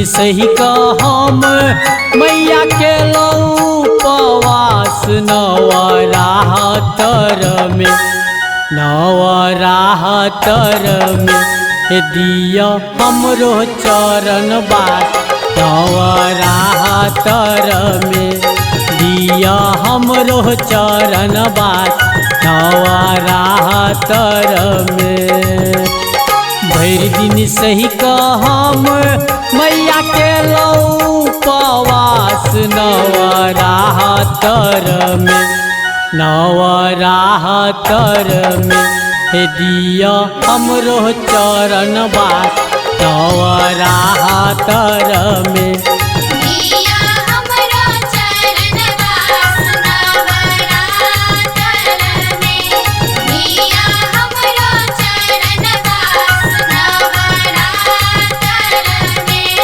सही कह हम मैया के लौ उपवास नवरातर में दिया हमरो चरण बास नवरातर में दिया हमरो चरण बास नवरातर में भर दिन सही कह हम मैया के लौ उपवास नवरातर में दिया हमरो चरण बास नवरातर में दिया हमरो चरण बास नवरातर में दिया हमरो चरण बास नवरातर में।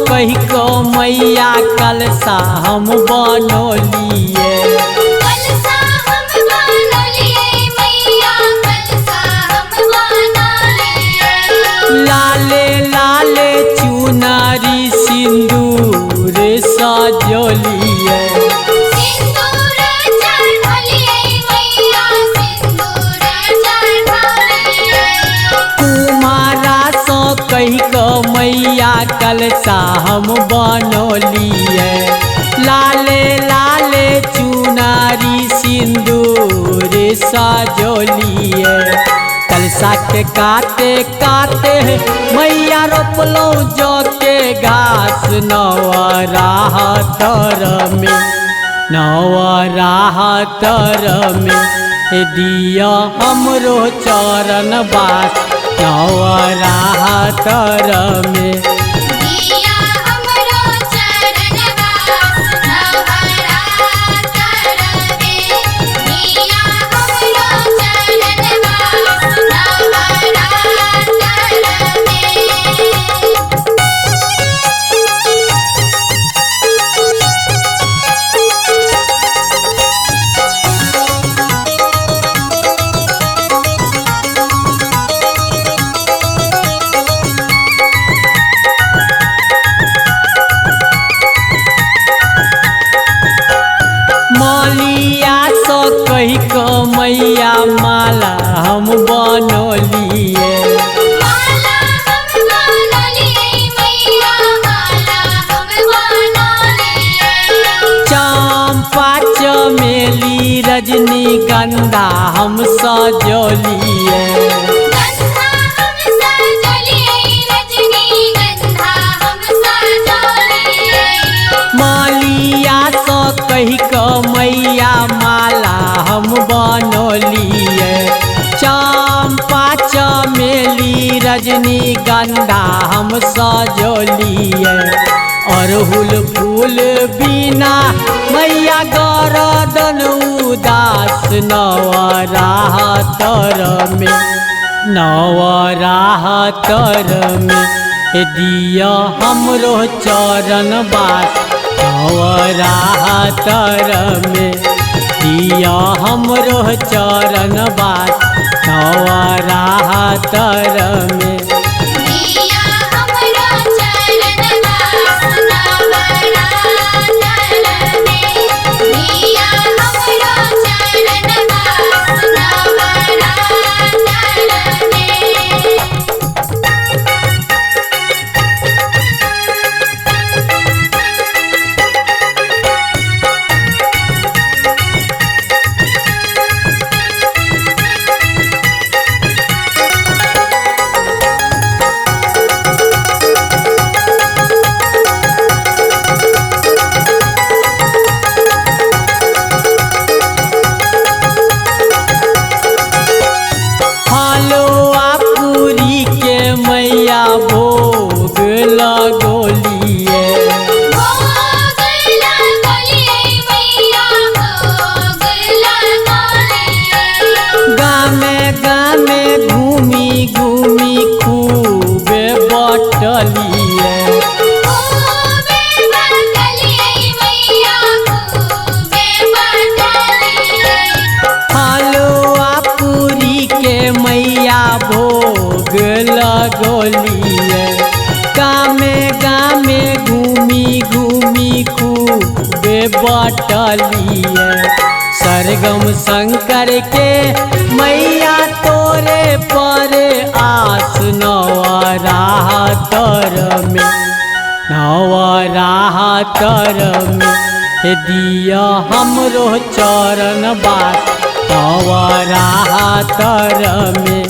कही को मैया कलसा हम बनोलिए कलसा हम बनोलिए मैया कलसा हम बनोलिए लाले लाले चुनारी सिंदूर सजोलिए सिंदूर चढ़ोलिए मैया सिंदूर चढ़ोलिए कुमारा सो कही को मैया कलसा हम बनोलिए लाले लाले चुनारी सिंदूर सजोलिए कलसा के काटे काटे मैया रोपलो जो के घास नवरातर में दिया हमरो चरण बास नवरातर में दिया हमरो चरण बास नवरातर में दिया हमरो चरण बास नवरातर में। मलिया सो कही को मैया माला हम बनोलिए माला हम बनोलिए मैया माला हम बनोलिए चंपा चमेली रजनीगंधा हम सजोलिए गंधा हम सजोलिए रजनीगंधा हम सजोलिए मलिया सो कही को मैया माला हम बनोलिए चंपा चमेली रजनीगंधा हम सजोलिए अरहुल फूल बिना मैया गरदन उदास नवरातर में दिया हमरो चरण बास नवरातर में दिया हमरो चरण बास नवरातर में दिया हमरो चरण बास नवरातर में दिया हमरो चरण बास नवरातर में। लगोलिए गामे गामे घूमी घूमी खूबे बटलिए सरगम शंकर के मैया तोरे पर आस नवरातर में हे दिया हमरो चरण बास नवरातर में